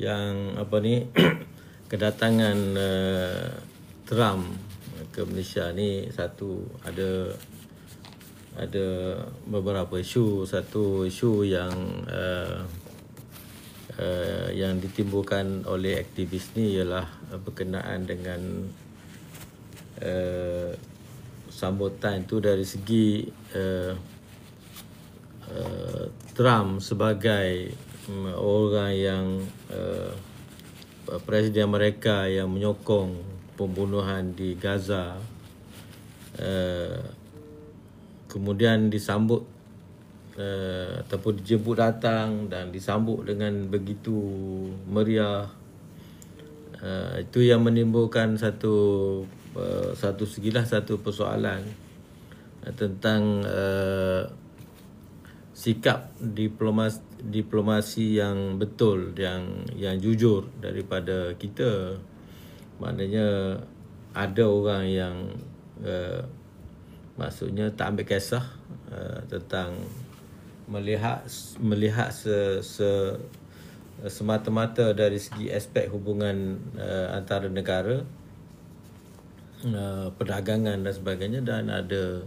yang apa ni kedatangan Trump ke Malaysia ni, satu ada beberapa isu. Satu isu yang ditimbulkan oleh aktivis ni ialah berkenaan dengan sambutan itu dari segi Trump sebagai orang yang Presiden mereka yang menyokong pembunuhan di Gaza, kemudian disambut ataupun dijemput datang dan disambut dengan begitu meriah. Itu yang menimbulkan satu segilah satu persoalan tentang sikap diplomasi yang betul, yang jujur daripada kita. Maknanya ada orang yang maksudnya tak ambil kisah tentang melihat semata-mata dari segi aspek hubungan antara negara, perdagangan dan sebagainya, dan ada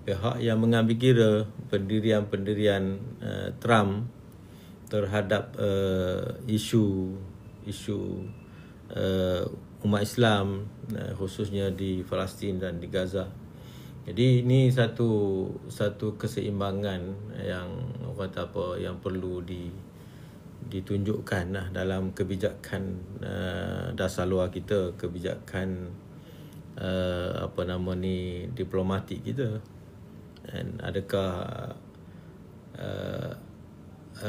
pihak yang mengambil kira pendirian Trump terhadap isu umat Islam, khususnya di Palestin dan di Gaza. Jadi ini satu keseimbangan yang kata apa, yang perlu ditunjukkan dalam kebijakan dasar luar kita, kebijakan diplomatik kita. Dan adakah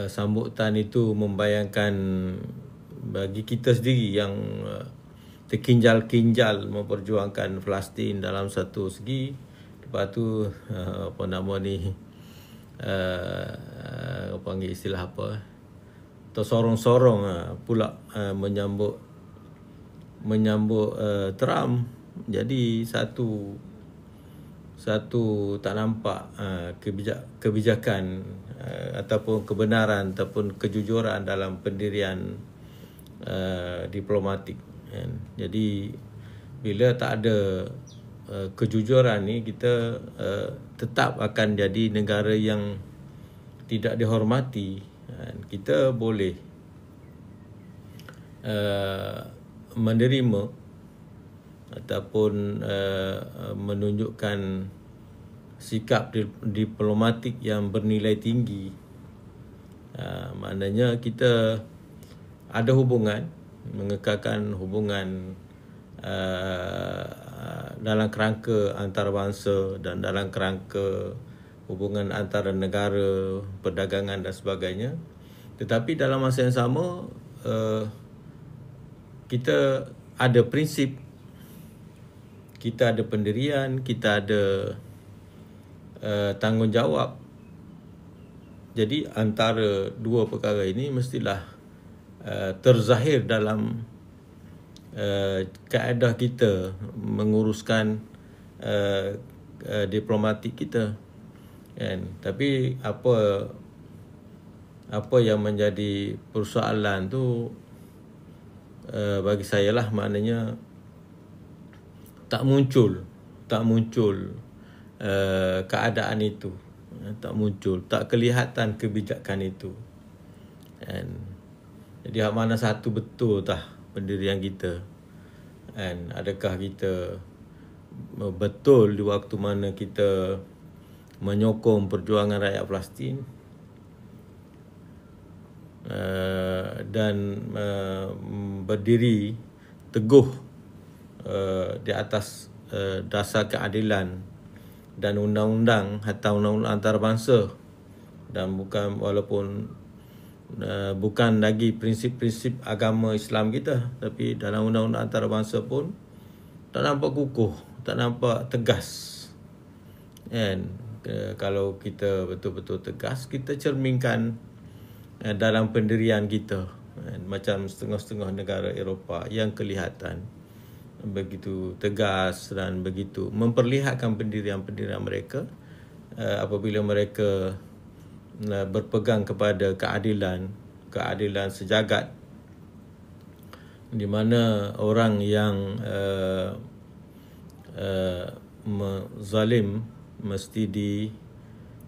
sambutan itu membayangkan bagi kita sendiri yang terkinjal-kinjal memperjuangkan Palestin dalam satu segi, lepas tu panggil istilah apa, tersorong-sorong pula menyambut Trump. Jadi satu tak nampak kebijakan ataupun kebenaran ataupun kejujuran dalam pendirian diplomatik. Jadi bila tak ada kejujuran ni, kita tetap akan jadi negara yang tidak dihormati. Kita boleh menerima ataupun menunjukkan sikap diplomatik yang bernilai tinggi. Maknanya kita ada hubungan, mengekalkan hubungan dalam kerangka antarabangsa dan dalam kerangka hubungan antara negara, perdagangan dan sebagainya. Tetapi dalam masa yang sama, kita ada prinsip, kita ada pendirian, kita ada tanggungjawab. Jadi antara dua perkara ini mestilah terzahir dalam kaedah kita menguruskan diplomatik kita. Tapi apa yang menjadi persoalan tu bagi saya lah, maknanya tak muncul keadaan itu, tak kelihatan kebijakan itu. Jadi hak mana satu betul tah pendirian kita? Adakah kita betul di waktu mana kita menyokong perjuangan rakyat Palestin dan berdiri teguh di atas dasar keadilan dan undang-undang, hatta undang-undang antarabangsa, dan bukan lagi prinsip-prinsip agama Islam kita, tapi dalam undang-undang antarabangsa pun tak nampak kukuh, tak nampak tegas. Kalau kita betul-betul tegas, kita cerminkan dalam pendirian kita, macam setengah-setengah negara Eropah yang kelihatan begitu tegas dan begitu memperlihatkan pendirian-pendirian mereka apabila mereka berpegang kepada keadilan, keadilan sejagat, di mana orang yang zalim mesti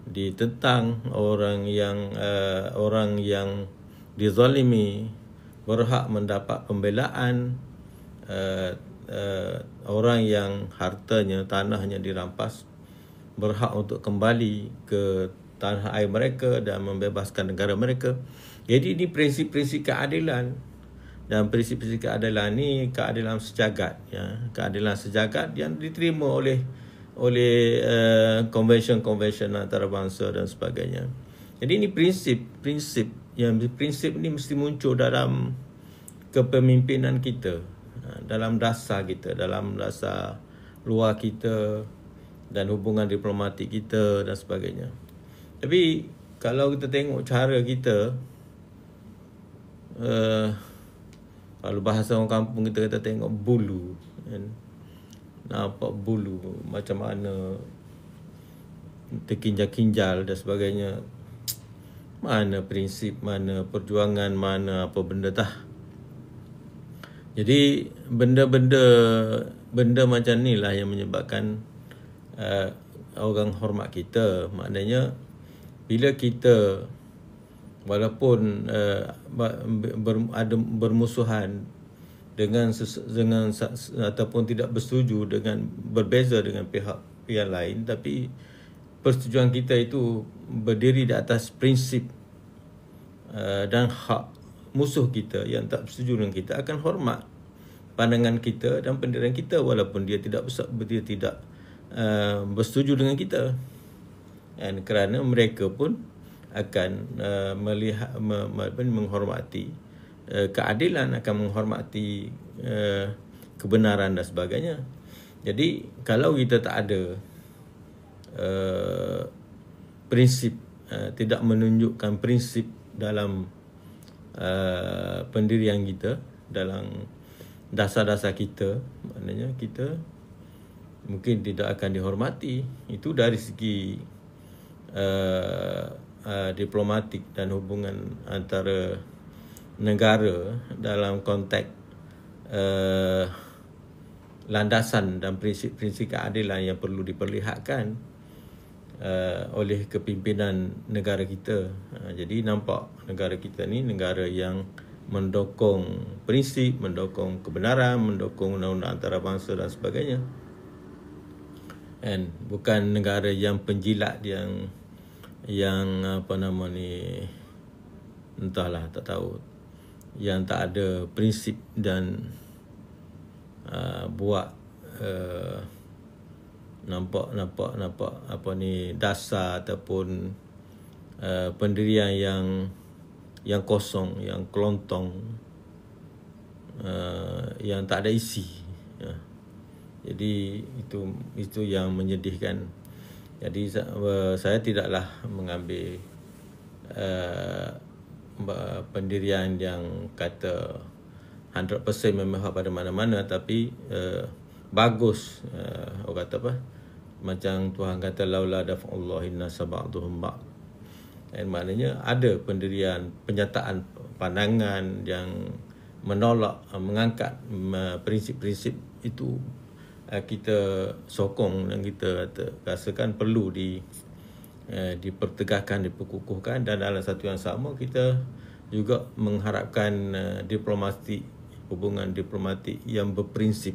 ditentang, orang yang dizalimi berhak mendapat pembelaan, orang yang hartanya, tanahnya dirampas berhak untuk kembali ke tanah air mereka dan membebaskan negara mereka. Jadi ini prinsip-prinsip keadilan, dan prinsip-prinsip keadilan ni keadilan sejagat, ya, keadilan sejagat yang diterima oleh konvensyen-konvensyen antarabangsa dan sebagainya. Jadi ini prinsip ni mesti muncul dalam kepemimpinan kita, dalam dasar kita, dalam dasar luar kita dan hubungan diplomatik kita dan sebagainya. Tapi kalau kita tengok cara kita, kalau bahasa orang kampung kita tengok bulu, kan? Nampak bulu macam mana terkinjal-kinjal dan sebagainya. Mana prinsip, mana perjuangan, mana apa benda tah. Jadi benda macam ni lah yang menyebabkan orang hormat kita. Maknanya bila kita walaupun ada bermusuhan dengan ataupun tidak bersetuju dengan, berbeza dengan pihak yang lain, tapi persetujuan kita itu berdiri di atas prinsip dan hak musuh kita yang tak bersetuju dengan kita akan hormat pandangan kita dan pendirian kita walaupun dia tidak bersetuju dengan kita. Dan kerana mereka pun akan menghormati keadilan, akan menghormati kebenaran dan sebagainya. Jadi kalau kita tak ada prinsip, tidak menunjukkan prinsip dalam pendirian kita, dalam dasar-dasar kita, maknanya kita mungkin tidak akan dihormati. Itu dari segi diplomatik dan hubungan antara negara dalam konteks landasan dan prinsip-prinsip keadilan yang perlu diperlihatkan oleh kepimpinan negara kita. Jadi nampak negara kita ni negara yang mendukung prinsip, mendukung kebenaran, mendukung undang-undang antarabangsa dan sebagainya. And bukan negara yang penjilat, yang apa nama ni, entahlah, tak tahu, yang tak ada prinsip dan buat nampak apa ni, dasar ataupun pendirian yang kosong, yang kelontong, yang tak ada isi, ya. Jadi itu yang menyedihkan. Jadi saya tidaklah mengambil pendirian yang kata 100% memihak pada mana-mana, tapi bagus, orang kata apa, macam Tuhan kata laula dafa'ullahi nasa ba'duhum ba'd. Dan maknanya ada pendirian, penyataan pandangan yang menolak, mengangkat prinsip-prinsip itu, kita sokong dan kita rasakan perlu dipertegakkan, diperkukuhkan. Dan dalam satu yang sama kita juga mengharapkan hubungan diplomatik yang berprinsip,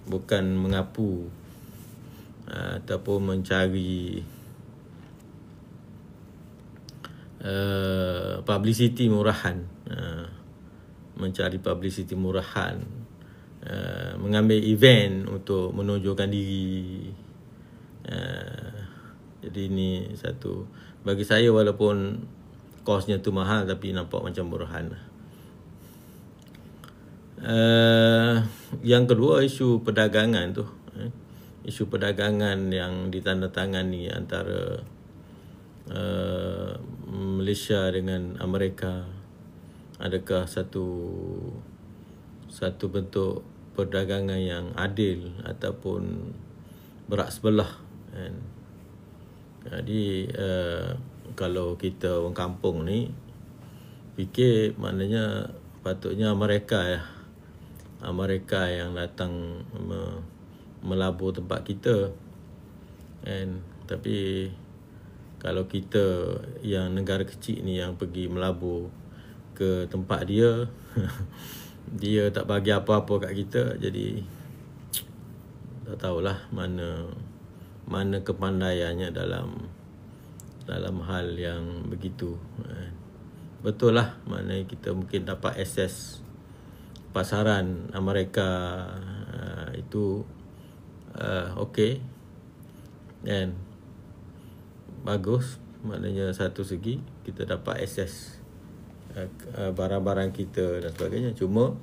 bukan mengapu ataupun mencari publicity murahan, mengambil event untuk menunjukkan diri. Jadi ini satu, bagi saya walaupun kosnya tu mahal, tapi nampak macam murahan. Yang kedua, isu perdagangan tu, isu perdagangan yang ditandatangani antara Malaysia dengan Amerika. Adakah satu bentuk perdagangan yang adil ataupun berak sebelah, kan? Jadi kalau kita orang kampung ni fikir maknanya patutnya mereka yang datang melabur tempat kita. Tapi kalau kita yang negara kecil ni yang pergi melabur ke tempat dia dia tak bagi apa-apa kat kita, jadi tak tahulah mana kepandaiannya dalam hal yang begitu. Betul lah, maknanya kita mungkin dapat akses pasaran Amerika itu okey, dan bagus, maknanya satu segi kita dapat akses barang-barang kita dan sebagainya. Cuma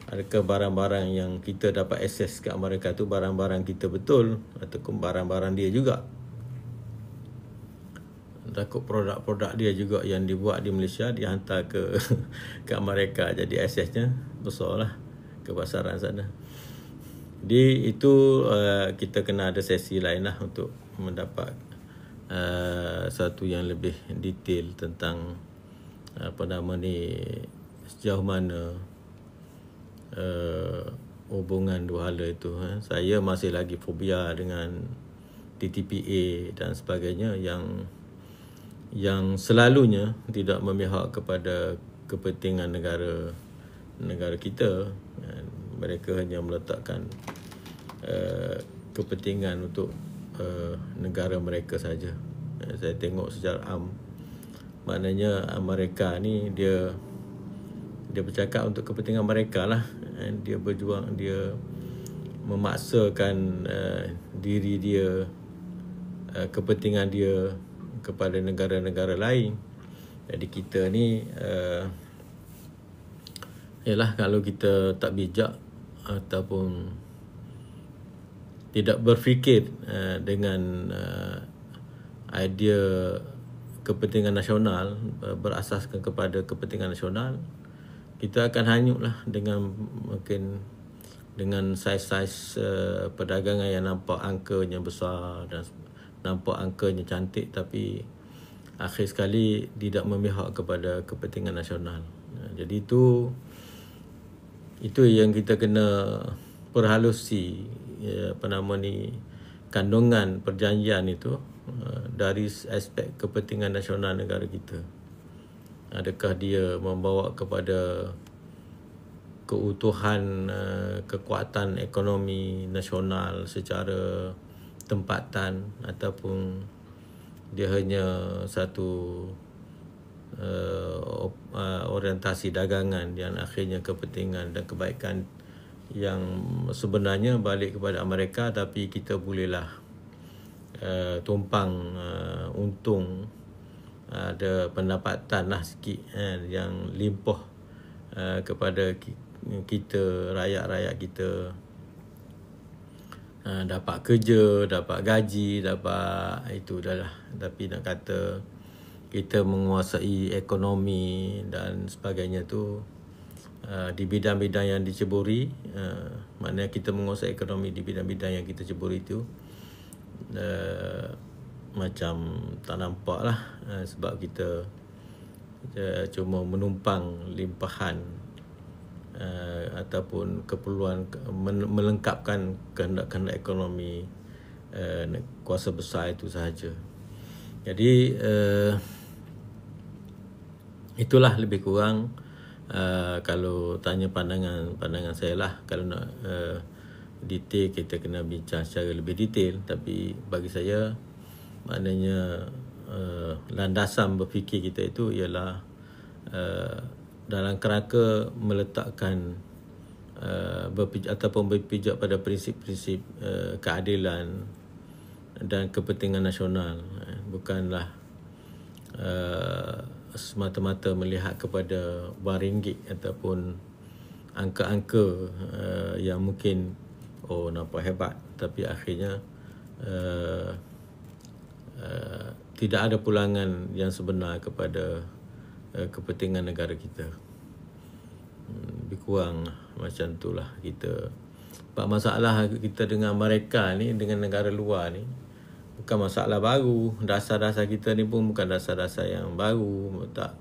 adakah barang-barang yang kita dapat akses ke Amerika tu barang-barang kita betul ataupun barang-barang dia juga? Takut produk-produk dia juga yang dibuat di Malaysia dihantar ke Amerika, jadi aksesnya besarlah ke pasaran sana. Jadi itu kita kena ada sesi lain lah untuk mendapat satu yang lebih detail tentang sejauh mana hubungan dua hala itu. Saya masih lagi fobia dengan TTPA dan sebagainya yang selalunya tidak memihak kepada kepentingan negara kita. Mereka hanya meletakkan kepentingan untuk negara mereka saja. Saya tengok secara am, maknanya Amerika ni dia bercakap untuk kepentingan mereka lah. Dia berjuang, dia memaksakan diri dia, kepentingan dia kepada negara-negara lain. Jadi kita ni ialah kalau kita tak bijak ataupun tidak berfikir dengan idea kepentingan nasional, berasaskan kepada kepentingan nasional, kita akan hanyutlah mungkin dengan saiz-saiz perdagangan yang nampak angkanya besar dan nampak angkanya cantik, tapi akhir sekali tidak memihak kepada kepentingan nasional. Jadi itu yang kita kena perhalusi kandungan perjanjian itu dari aspek kepentingan nasional negara kita. Adakah dia membawa kepada keutuhan kekuatan ekonomi nasional secara tempatan, ataupun dia hanya satu orientasi dagangan yang akhirnya kepentingan dan kebaikan yang sebenarnya balik kepada Amerika, tapi kita bolehlah tumpang untung, ada pendapatan lah sikit yang limpah kepada kita, rakyat-rakyat kita, dapat kerja, dapat gaji, dapat itu dah lah. Tapi nak kata kita menguasai ekonomi dan sebagainya tu di bidang-bidang yang diceburi, maknanya kita menguasai ekonomi di bidang-bidang yang kita ceburi itu macam tak nampak lah, sebab kita cuma menumpang limpahan ataupun keperluan melengkapkan kehendak-kehendak ekonomi kuasa besar itu sahaja. Jadi itulah lebih kurang kalau tanya pandangan saya lah. Kalau nak detail, kita kena bincang secara lebih detail, tapi bagi saya maknanya landasan berfikir kita itu ialah dalam kerangka meletakkan ataupun berpijak pada prinsip-prinsip keadilan dan kepentingan nasional, bukanlah semata-mata melihat kepada wang ringgit ataupun angka-angka yang mungkin nampak hebat, tapi akhirnya tidak ada pulangan yang sebenar kepada kepentingan negara kita. Lebih kurang macam itulah kita. Sebab masalah kita dengan mereka ni, dengan negara luar ni, bukan masalah baru. Dasar-dasar kita ni pun bukan dasar-dasar yang baru. Tak,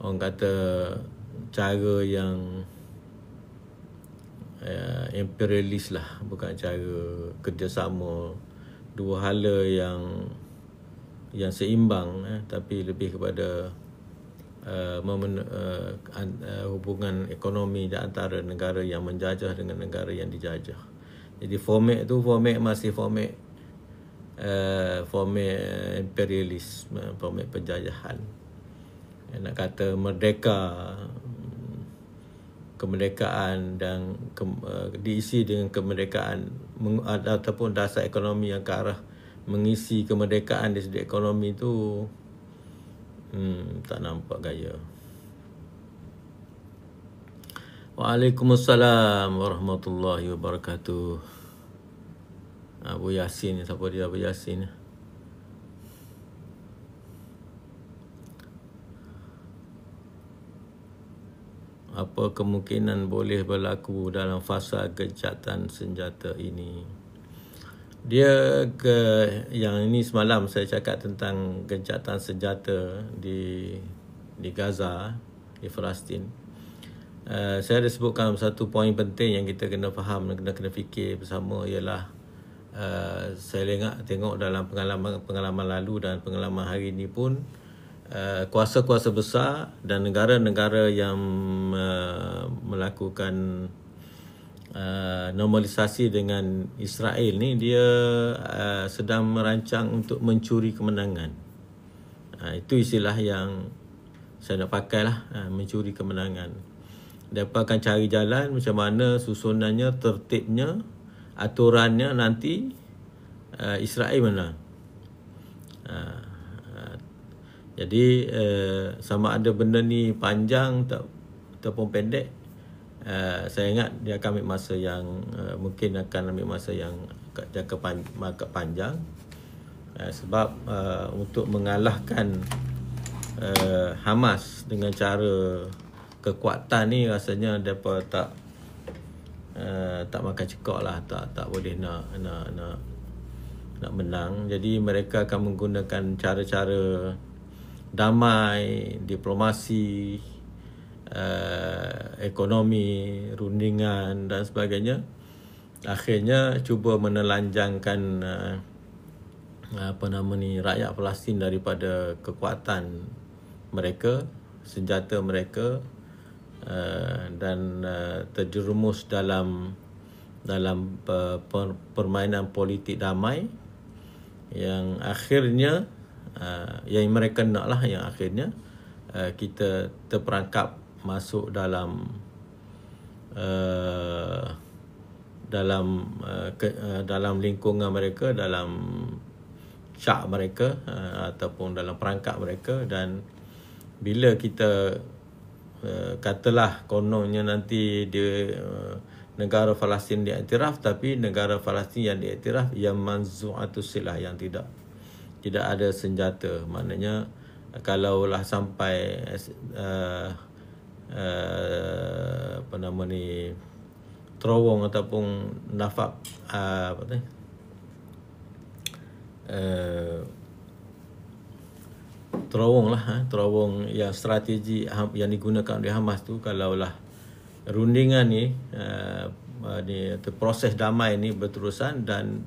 orang kata cara yang imperialis lah, bukan cara kerjasama dua hala yang seimbang, tapi lebih kepada hubungan ekonomi di antara negara yang menjajah dengan negara yang dijajah. Jadi format tu masih format imperialis, format penjajahan. Nak kata kemerdekaan dan diisi dengan kemerdekaan ataupun dasar ekonomi yang ke arah mengisi kemerdekaan dari segi ekonomi tu tak nampak gaya. Waalaikumsalam warahmatullahi wabarakatuh. Abu Yasin, siapa dia Abu Yasin? Apa kemungkinan boleh berlaku dalam fasa gencatan senjata ini? Yang ini semalam saya cakap tentang gencatan senjata di Gaza, di Palestin. Saya ada sebutkan satu poin penting yang kita kena faham dan kena fikir bersama, ialah saya tengok dalam pengalaman lalu dan pengalaman hari ini pun, kuasa-kuasa besar dan negara-negara yang melakukan normalisasi dengan Israel ni, dia sedang merancang untuk mencuri kemenangan. Itu istilah yang saya nak pakai lah, mencuri kemenangan. Mereka akan cari jalan macam mana susunannya, tertibnya, aturannya nanti Israel menang. Jadi sama ada benda ni panjang ataupun pendek, saya ingat dia akan ambil masa yang mungkin akan ambil masa yang jangka panjang, sebab untuk mengalahkan Hamas dengan cara kekuatan ni rasanya mereka tak makan cekok lah, tak boleh nak menang. Jadi mereka akan menggunakan cara-cara damai, diplomasi, ekonomi, rundingan dan sebagainya. Akhirnya cuba menelanjangkan rakyat Palestin daripada kekuatan mereka, senjata mereka, dan terjerumus dalam permainan politik damai yang akhirnya yang mereka nak lah, yang akhirnya kita terperangkap masuk dalam lingkungan mereka, dalam syak mereka, ataupun dalam perangkap mereka. Dan bila kita katalah kononnya nanti dia negara Palestin diiktiraf, tapi negara Palestin yang diiktiraf yang manzu'atus silah, yang tidak ada senjata. Maknanya kalaulah sampai terowong ataupun nafak terowong yang strategi yang digunakan oleh Hamas tu, kalaulah rundingan ni proses damai ni berterusan dan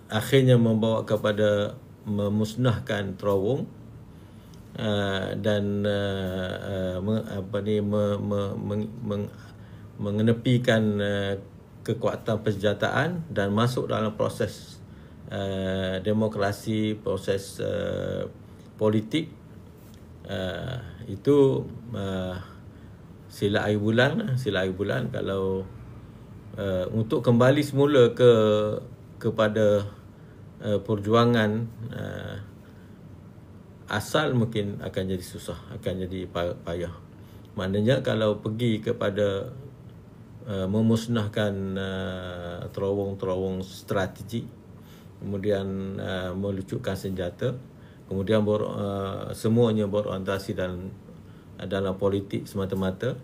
akhirnya membawa kepada memusnahkan terowong dan mengenepikan kekuatan persenjataan dan masuk dalam proses demokrasi, proses politik, itu sila air bulan kalau untuk kembali semula kepada perjuangan asal mungkin akan jadi susah, akan jadi payah. Maknanya kalau pergi kepada memusnahkan terowong-terowong strategi, kemudian melucutkan senjata, kemudian semuanya berorientasi dalam politik semata-mata.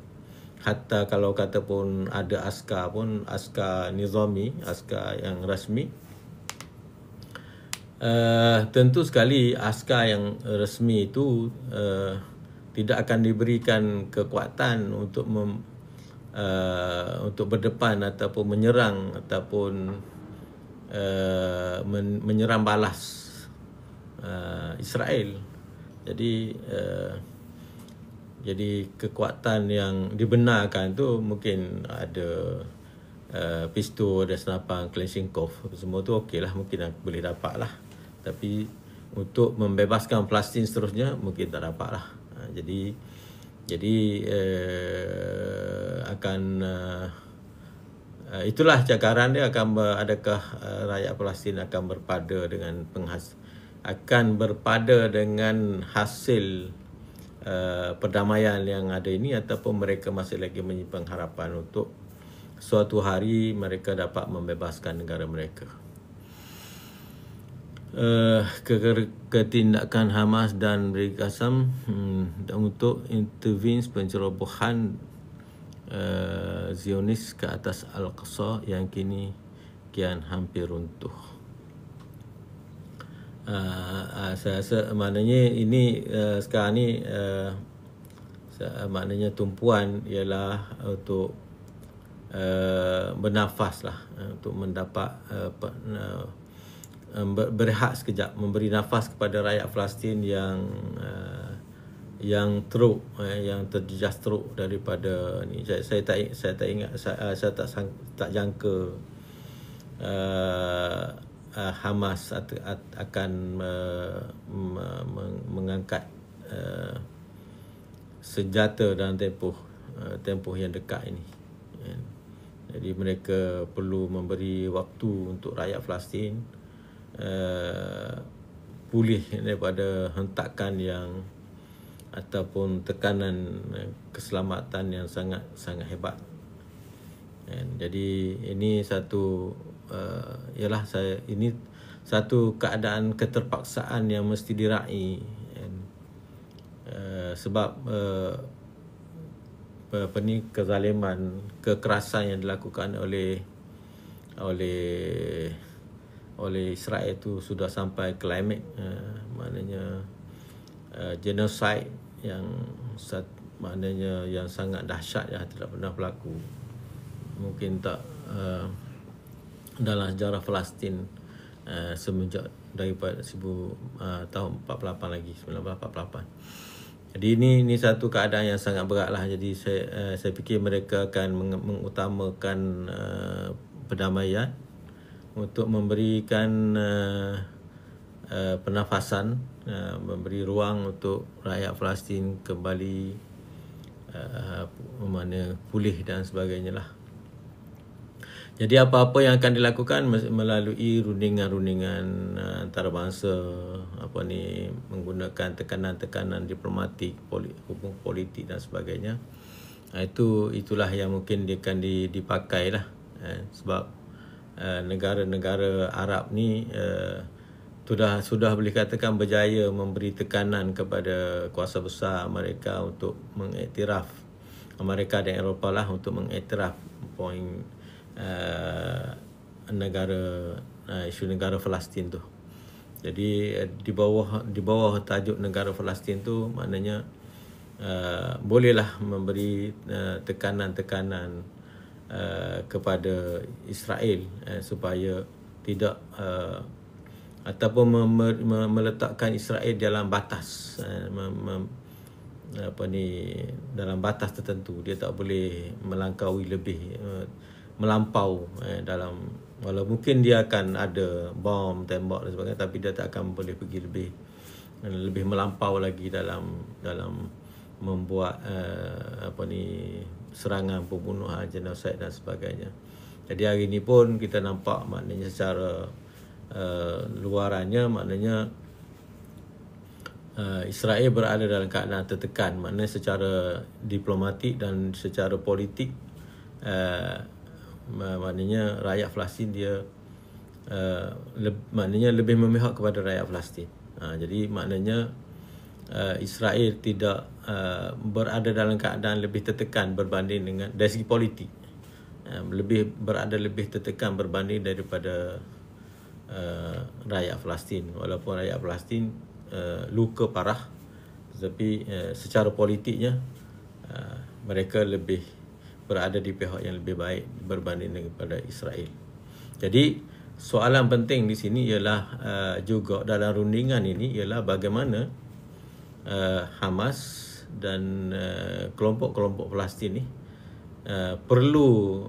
Hatta kalau kata pun ada askar nizami, askar yang rasmi, Tentu sekali askar yang resmi itu tidak akan diberikan kekuatan untuk untuk berdepan ataupun menyerang ataupun menyerang balas Israel. Jadi kekuatan yang dibenarkan tu mungkin ada pistol, ada senapan Kalashnikov, semua tu okey lah, mungkin boleh dapat lah. Tapi untuk membebaskan Palestin seterusnya mungkin tak dapat lah. Jadi akan itulah cakaran dia, adakah rakyat Palestin akan berpada dengan hasil perdamaian yang ada ini, ataupun mereka masih lagi menyimpan harapan untuk suatu hari mereka dapat membebaskan negara mereka. Ketindakan Hamas dan Bariq Qassam untuk intervene pencerobohan Zionis ke atas Al-Aqsa yang kini kian hampir runtuh. Saya rasa maknanya ini sekarang ni maknanya tumpuan ialah untuk bernafas lah, untuk mendapat berehat sekejap, memberi nafas kepada rakyat Palestin yang teruk, yang terjejas teruk daripada ni. Saya tak ingat, saya tak jangka Hamas akan mengangkat senjata dalam tempoh yang dekat ini. Jadi mereka perlu memberi waktu untuk rakyat Palestin pulih daripada hentakan yang ataupun tekanan keselamatan yang sangat hebat. Jadi ini satu ini satu keadaan keterpaksaan yang mesti diraih, sebab kezaliman, kekerasan yang dilakukan oleh Israel itu sudah sampai klimaks, maknanya genocide yang maknanya yang sangat dahsyat yang tidak pernah berlaku, mungkin tak dalam sejarah Palestin semenjak daripada tahun 48 lagi, 1948. Jadi ini satu keadaan yang sangat berat lah. Jadi saya fikir mereka akan mengutamakan perdamaian untuk memberikan pernafasan, memberi ruang untuk rakyat Palestin kembali pulih dan sebagainya lah. Jadi apa-apa yang akan dilakukan melalui rundingan-rundingan antarabangsa, menggunakan tekanan-tekanan diplomatik, hubungan politik dan sebagainya. Itulah yang mungkin akan dipakai lah, sebab negara-negara Arab ni sudah boleh katakan berjaya memberi tekanan kepada kuasa besar mereka untuk mengiktiraf, Amerika dan Eropah lah, untuk mengiktiraf isu negara Palestin tu. Jadi di bawah tajuk negara Palestin tu, maknanya bolehlah memberi tekanan-tekanan kepada Israel supaya tidak ataupun meletakkan Israel dalam batas, dalam batas tertentu. Dia tak boleh melampau dalam, walau mungkin dia akan ada bom, tembak dan sebagainya, tapi dia tak akan boleh pergi lebih melampau lagi dalam membuat serangan, pembunuhan, genocide dan sebagainya. Jadi hari ini pun kita nampak, maknanya secara luarannya, maknanya Israel berada dalam keadaan tertekan, maknanya secara diplomatik dan secara politik. Maknanya rakyat Palestin dia maknanya lebih memihak kepada rakyat Palestin. Jadi maknanya Israel tidak berada dalam keadaan lebih tertekan berbanding dengan, dari segi politik, lebih tertekan berbanding daripada rakyat Palestin. Walaupun rakyat Palestin luka parah, tetapi secara politiknya mereka lebih berada di pihak yang lebih baik berbanding daripada Israel. Jadi soalan penting di sini ialah juga dalam rundingan ini ialah bagaimana Hamas dan kelompok-kelompok Palestin ni perlu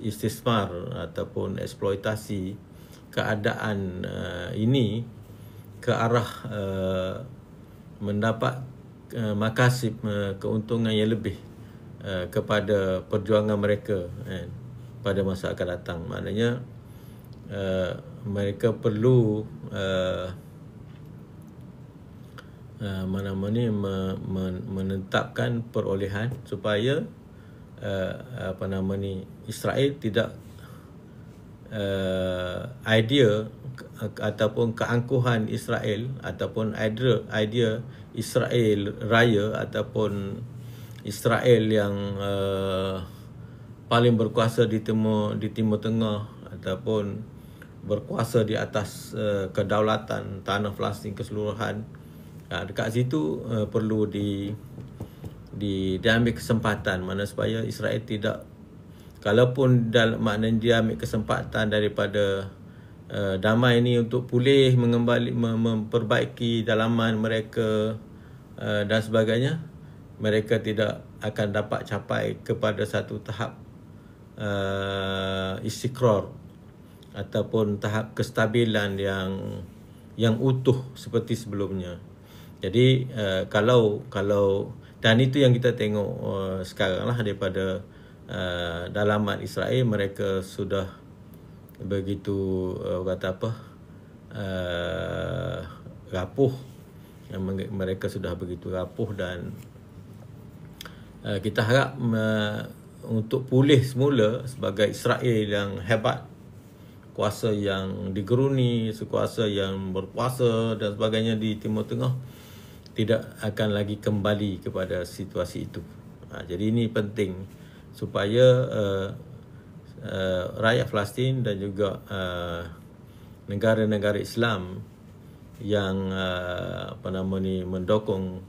istismar ataupun eksploitasi keadaan ini ke arah mendapat makasib keuntungan yang lebih kepada perjuangan mereka pada masa akan datang. Maknanya mereka perlu menetapkan perolehan supaya Israel tidak idea ataupun keangkuhan Israel ataupun idea Israel raya ataupun Israel yang paling berkuasa di Timur Tengah ataupun berkuasa di atas kedaulatan tanah Palestin keseluruhan. Dekat situ perlu diambil kesempatan, mana supaya Israel tidak, kalaupun maknanya dia ambil kesempatan daripada damai ini untuk pulih, memperbaiki dalaman mereka dan sebagainya, mereka tidak akan dapat capai kepada satu tahap istiqrar ataupun tahap kestabilan yang utuh seperti sebelumnya. Jadi kalau dan itu yang kita tengok sekarang lah daripada dalaman Israel, mereka sudah begitu rapuh, mereka sudah begitu rapuh dan kita harap untuk pulih semula sebagai Israel yang hebat, kuasa yang digeruni, sekuasa yang berkuasa dan sebagainya di Timur Tengah, tidak akan lagi kembali kepada situasi itu. Jadi ini penting supaya rakyat Palestin dan juga negara-negara Islam yang mendokong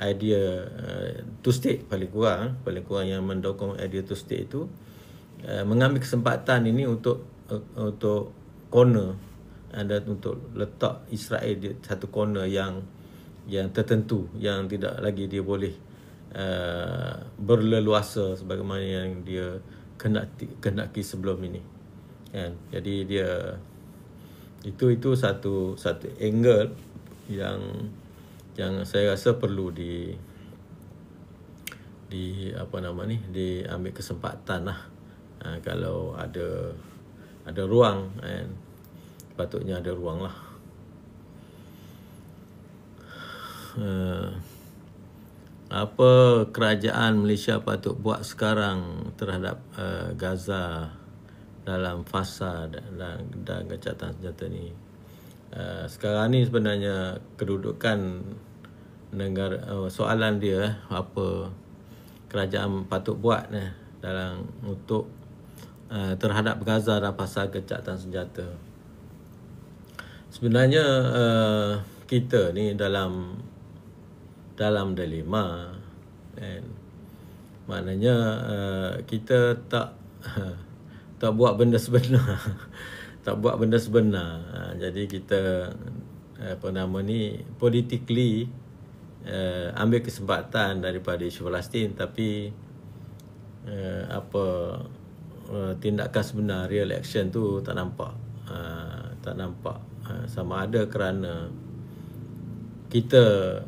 idea two state, paling kurang yang mendokong idea two state itu mengambil kesempatan ini untuk corner dan untuk letak Israel di satu corner yang tertentu, yang tidak lagi dia boleh berleluasa sebagaimana yang dia kenaki sebelum ini. Jadi dia itu satu angle yang saya rasa perlu diambil kesempatan lah. Kalau ada ruang, patutnya ada ruang lah. Apa kerajaan Malaysia patut buat sekarang terhadap Gaza dalam fasa dan gencatan senjata ni? Sekarang ni sebenarnya kedudukan negara, soalan dia apa kerajaan patut buat dalam untuk terhadap Gaza dalam fasa gencatan senjata. Sebenarnya kita ni dalam dilema, maknanya kita tak buat benda sebenar. Tak buat benda sebenar. Jadi kita politically ambil kesempatan daripada isu Palestin, tapi tindakan sebenar, real action tu tak nampak. Sama ada kerana kita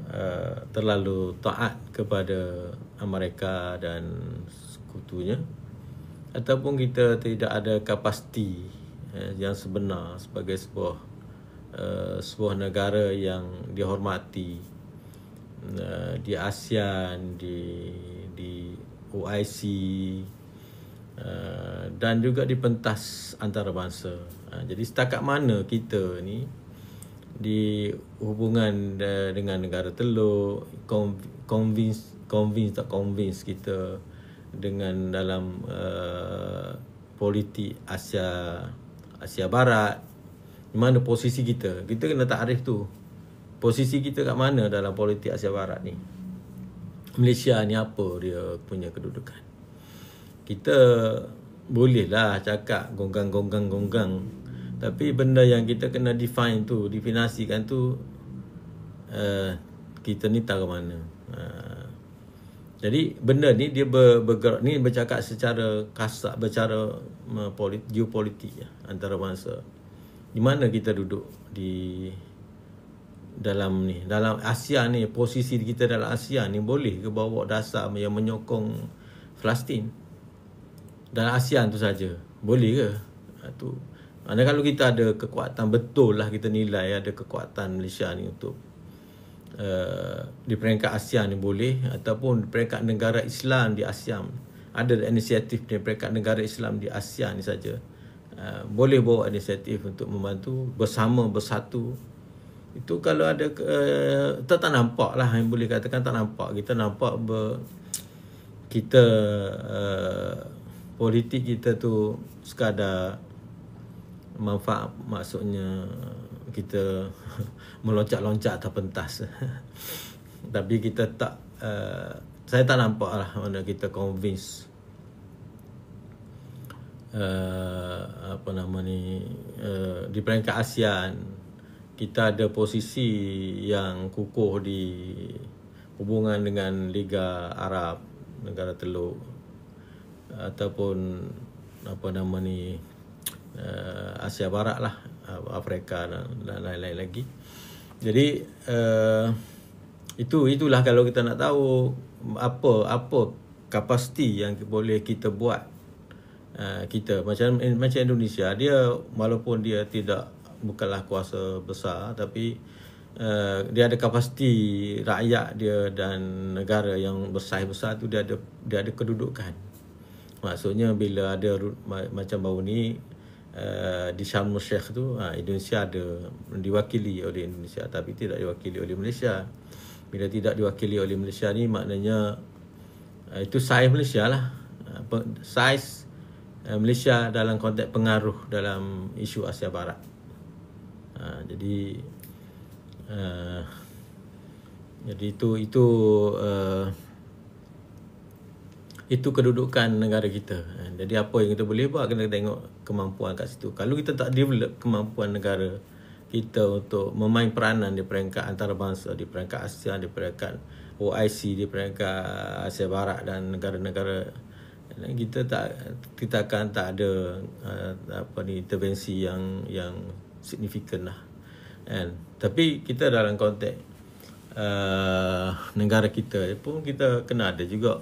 terlalu taat kepada Amerika dan sekutunya, ataupun kita tidak ada kapasiti yang sebenar sebagai sebuah negara yang dihormati di ASEAN, di OIC dan juga di pentas antarabangsa. Jadi setakat mana kita ni di hubungan dengan negara teluk, convince kita dengan dalam politik Asia Barat. Di mana posisi kita? Kita kena takrif tu. Posisi kita kat mana dalam politik Asia Barat ni? Malaysia ni apa dia punya kedudukan? Kita bolehlah cakap gonggang. Tapi benda yang kita kena define tu, definasikan tu, kita ni tahu mana. Jadi benda ni dia bergerak ni, bercakap secara kasar, bercara geopolitik antara bangsa. Di mana kita duduk di dalam Asia ni, posisi kita dalam Asia ni boleh ke bawa dasar yang menyokong Palestin dalam ASEAN tu saja? Boleh ke? Tu. Mana kalau kita ada kekuatan, betul lah kita nilai ada kekuatan Malaysia ni untuk di peringkat ASEAN ni boleh, ataupun di peringkat negara Islam di ASEAN, ada inisiatif di peringkat negara Islam di ASEAN ni saja, boleh bawa inisiatif untuk membantu bersama, bersatu. Itu kalau ada kita tak nampak lah, yang boleh katakan tak nampak. Kita nampak kita politik kita tu sekadar manfaat, maksudnya kita meloncat-loncat atas pentas. Tapi kita tak saya tak nampak lah mana kita convince di peringkat ASEAN kita ada posisi yang kukuh di hubungan dengan Liga Arab, negara Teluk, ataupun Asia Barat lah, Afrika dan lain-lain lagi. Jadi itulah kalau kita nak tahu apa kapasiti yang boleh kita buat. Kita macam Indonesia, dia walaupun dia bukanlah kuasa besar, tapi dia ada kapasiti rakyat dia dan negara yang besar tu, dia ada kedudukan. Maksudnya bila ada macam baru ni di Sharm el Sheikh tu, Indonesia ada diwakili oleh Indonesia, tapi tidak diwakili oleh Malaysia. Bila tidak diwakili oleh Malaysia ni, maknanya itu saiz Malaysia lah, saiz Malaysia dalam konteks pengaruh dalam isu Asia Barat. Jadi itu kedudukan negara kita. Jadi apa yang kita boleh buat, kena tengok kemampuan kat situ. Kalau kita tak develop kemampuan negara kita untuk memain peranan di peringkat antarabangsa, di peringkat ASEAN, di peringkat OIC, di peringkat Asia Barat dan negara-negara, kita akan tak ada intervensi yang signifikan lah. Tapi kita dalam konteks negara kita pun, kita kena ada juga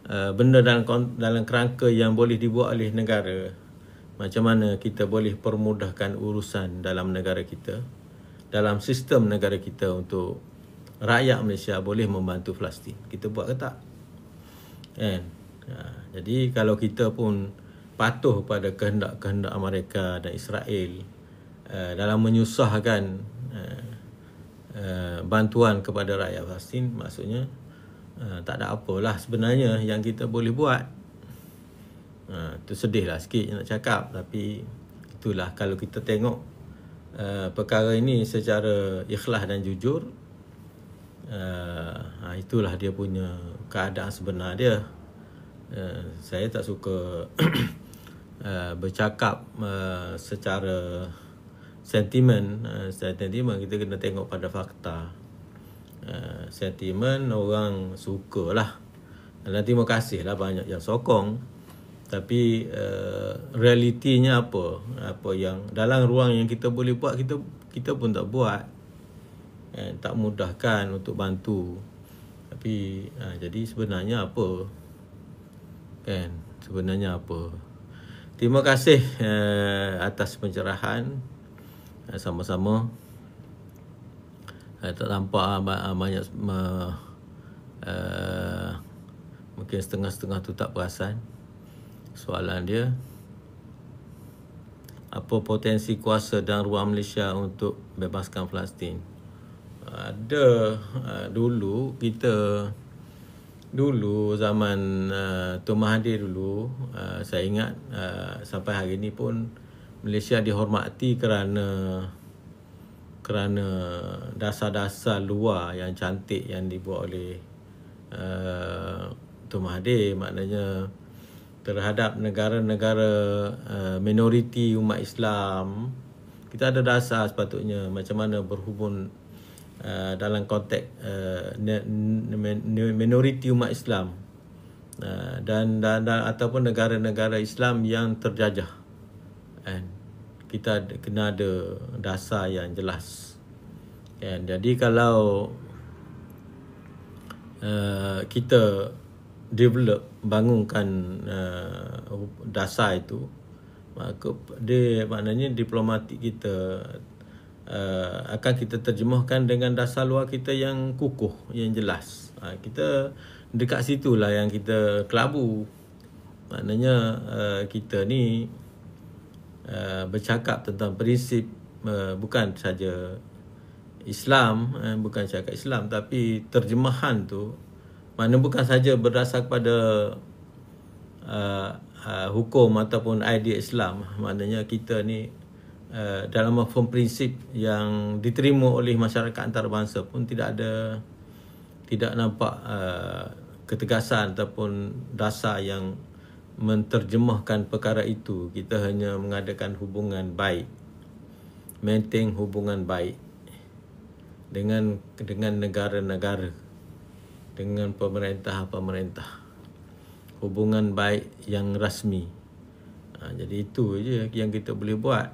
benda dalam kerangka yang boleh dibuat oleh negara. Macam mana kita boleh permudahkan urusan dalam negara kita, dalam sistem negara kita, untuk rakyat Malaysia boleh membantu Palestin. Kita buat ke tak? Jadi kalau kita pun patuh pada kehendak-kehendak Amerika dan Israel dalam menyusahkan bantuan kepada rakyat Palestin, maksudnya tak ada apalah sebenarnya yang kita boleh buat. Itu sedih lah sikit nak cakap, tapi itulah kalau kita tengok perkara ini secara ikhlas dan jujur, itulah dia punya keadaan sebenar dia. Saya tak suka bercakap secara sentimen. Kita kena tengok pada fakta. Sentimen orang sukalah, dan terima kasih lah banyak yang sokong, tapi realitinya apa yang dalam ruang yang kita boleh buat, kita pun tak buat, tak mudahkan untuk bantu. Tapi jadi sebenarnya apa, sebenarnya apa? Terima kasih atas pencerahan. Sama-sama. Tak nampak banyak mungkin setengah-setengah tu tak perasan soalan dia. Apa potensi kuasa dan ruang Malaysia untuk bebaskan Palestin? Ada. Dulu zaman Tuan Mahathir dulu, saya ingat sampai hari ni pun Malaysia dihormati kerana dasar-dasar luar yang cantik yang dibuat oleh Tun Mahathir. Maknanya terhadap negara-negara minoriti umat Islam, kita ada dasar sepatutnya macam mana berhubung dalam konteks minoriti umat Islam dan ataupun negara-negara Islam yang terjajah. Kita kena ada dasar yang jelas. Jadi kalau kita bangunkan dasar itu, maka maknanya diplomatik kita akan kita terjemahkan dengan dasar luar kita yang kukuh, yang jelas. Kita dekat situlah yang kita kelabu. Maknanya kita ni bercakap tentang prinsip bukan saja Islam, bukan cakap Islam, tapi terjemahan tu mana bukan saja berdasar kepada hukum ataupun idea Islam. Maknanya kita ni dalam mafhum prinsip yang diterima oleh masyarakat antarabangsa pun tidak nampak ketegasan ataupun dasar yang menterjemahkan perkara itu. Kita hanya mengadakan hubungan baik, maintain hubungan baik dengan negara-negara, dengan pemerintah-pemerintah, hubungan baik yang rasmi. Jadi itu je yang kita boleh buat.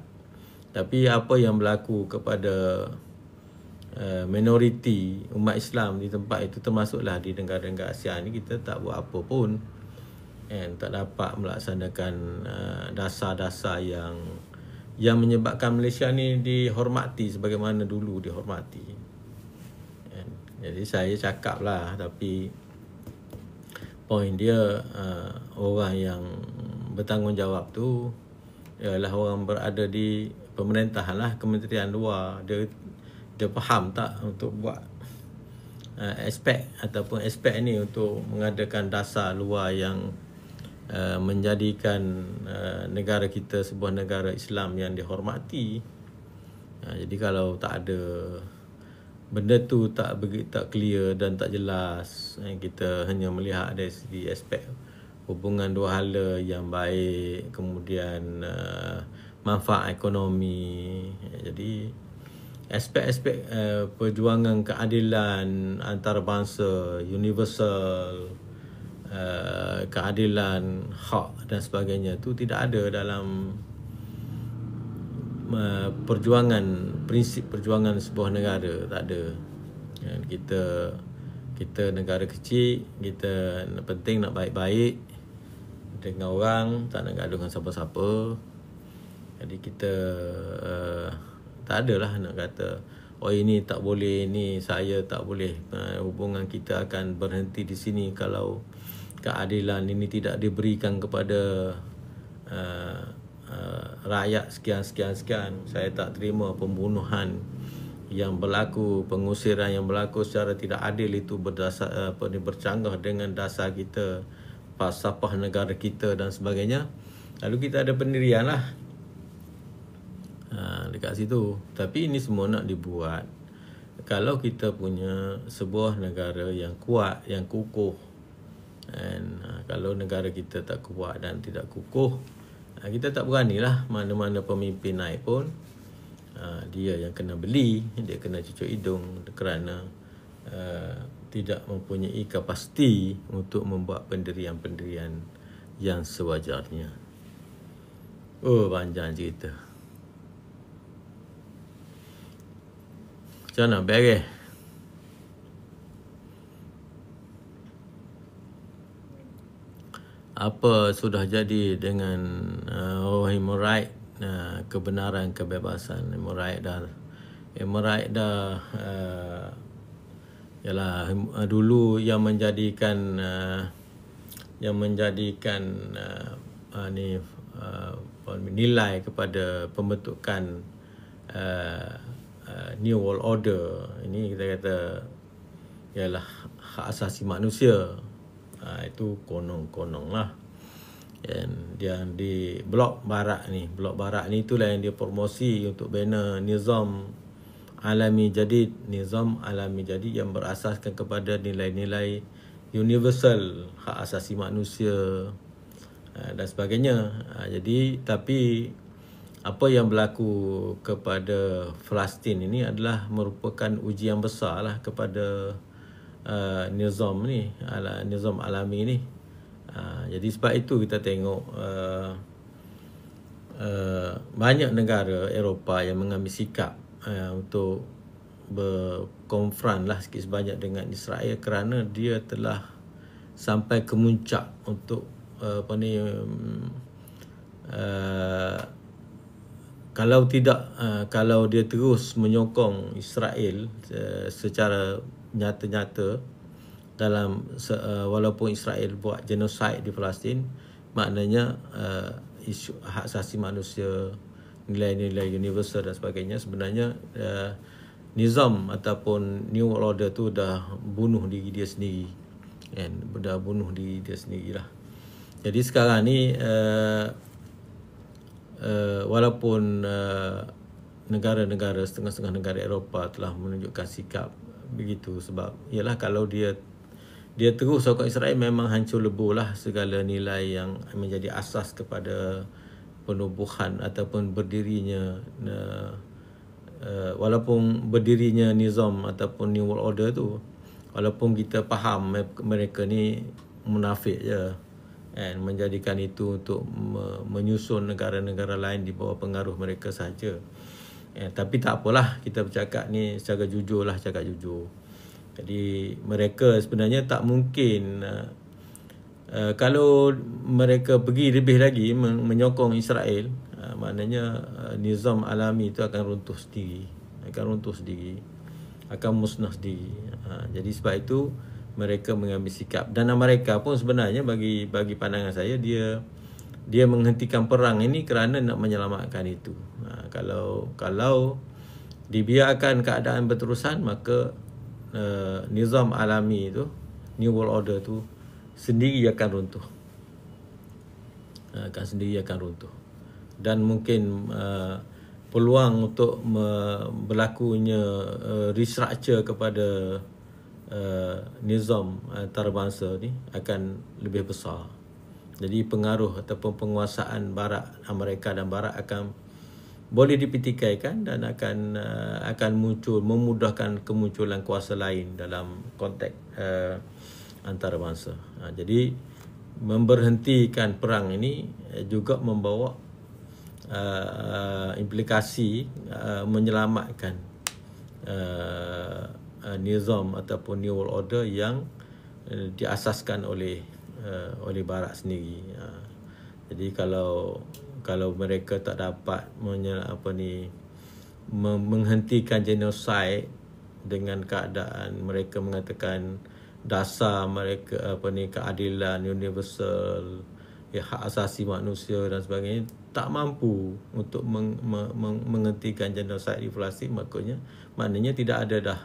Tapi apa yang berlaku kepada minoriti umat Islam di tempat itu, termasuklah di negara-negara ASEAN ni, kita tak buat apa pun, tak dapat melaksanakan dasar-dasar yang menyebabkan Malaysia ni dihormati sebagaimana dulu dihormati. Jadi saya cakap lah, tapi poin dia orang yang bertanggungjawab tu ialah orang berada di pemerintahan lah, kementerian luar. Dia faham tak untuk buat aspek ni untuk mengadakan dasar luar yang menjadikan negara kita sebuah negara Islam yang dihormati. Jadi kalau tak ada benda tu, tak clear dan tak jelas, kita hanya melihat dari segi aspek hubungan dua hala yang baik, kemudian manfaat ekonomi. Jadi aspek-aspek perjuangan keadilan antarabangsa, universal, keadilan hak dan sebagainya tu tidak ada dalam prinsip perjuangan sebuah negara. Tak ada. Kita negara kecil, kita penting nak baik-baik dengan orang, tak nak gaduh dengan siapa-siapa. Jadi kita tak adalah nak kata ini tak boleh, ini saya tak boleh. Hubungan kita akan berhenti di sini kalau keadilan ini tidak diberikan kepada rakyat sekian. Saya tak terima pembunuhan yang berlaku, pengusiran yang berlaku secara tidak adil itu berdasar bercanggah dengan dasar kita, falsafah negara kita dan sebagainya. Lalu kita ada pendirian lah dekat situ. Tapi ini semua nak dibuat kalau kita punya sebuah negara yang kuat, yang kukuh. Dan kalau negara kita tak kuat dan tidak kukuh, kita tak beranilah mana-mana pemimpin naik pun. Dia yang kena beli, dia kena cucuk hidung kerana tidak mempunyai kapasiti untuk membuat pendirian-pendirian yang sewajarnya. Panjang cerita. Macam mana beres? Apa sudah jadi dengan human right, kebenaran, kebebasan? Human right dah ialah dulu yang menjadikan nilai kepada pembentukan New World Order. Ini kita kata ialah hak asasi manusia. Itu konong-konong lah. Yang di Blok Barat ni. Blok Barat ni itulah yang dia promosi untuk bina Nizam Alami Jadid. Nizam Alami Jadid yang berasaskan kepada nilai-nilai universal, hak asasi manusia dan sebagainya. Jadi tapi apa yang berlaku kepada Palestin ini adalah merupakan ujian besar lah kepada Nizam ni, Nizam Alami ni. Jadi sebab itu kita tengok banyak negara Eropah yang mengambil sikap untuk berkonfront lah sikit sebanyak dengan Israel kerana dia telah sampai ke muncak untuk kalau dia terus menyokong Israel secara nyata-nyata dalam walaupun Israel buat genosid di Palestin, maknanya isu hak asasi manusia, nilai-nilai universal dan sebagainya, sebenarnya Nizam ataupun New World Order tu dah bunuh diri dia sendiri, kan? Dah bunuh diri dia sendirilah. Jadi sekarang ni walaupun negara-negara, setengah-setengah negara Eropah telah menunjukkan sikap begitu, sebab ialah kalau dia terus sokong Israel, memang hancur lebur lah segala nilai yang menjadi asas kepada penubuhan ataupun berdirinya walaupun berdirinya Nizam ataupun New World Order tu, walaupun kita faham mereka ni munafik je, dan menjadikan itu untuk menyusun negara-negara lain di bawah pengaruh mereka saja. Tapi tak apalah, kita bercakap ni secara jujur lah, cakap jujur. Jadi mereka sebenarnya tak mungkin kalau mereka pergi lebih lagi menyokong Israel, maknanya Nizam Alami itu akan runtuh sendiri, akan musnah sendiri. Jadi sebab itu mereka mengambil sikap, dan mereka pun sebenarnya bagi pandangan saya, dia menghentikan perang ini kerana nak menyelamatkan itu. Kalau dibiarkan keadaan berterusan, maka Nizam Alami itu, New World Order tu sendiri akan runtuh. Dan mungkin peluang untuk berlakunya restructure kepada Nizam antarabangsa ni akan lebih besar. Jadi pengaruh ataupun penguasaan Barat, Amerika dan Barat akan boleh dipetikaikan dan akan muncul, memudahkan kemunculan kuasa lain dalam konteks antarabangsa. Jadi memberhentikan perang ini juga membawa implikasi menyelamatkan Nizam ataupun New World Order yang diasaskan oleh Barat sendiri. Jadi kalau mereka tak dapat menghentikan genosid dengan keadaan mereka mengatakan dasar mereka keadilan universal, hak asasi manusia dan sebagainya, tak mampu untuk menghentikan genosid di Palestin, maknanya tidak ada dah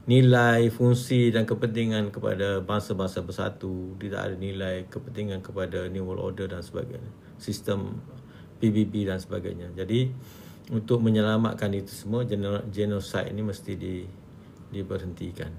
nilai, fungsi dan kepentingan kepada bangsa-bangsa bersatu, tidak ada nilai kepentingan kepada New World Order dan sebagainya, sistem PBB dan sebagainya. Jadi untuk menyelamatkan itu semua, genosid ini mesti diberhentikan.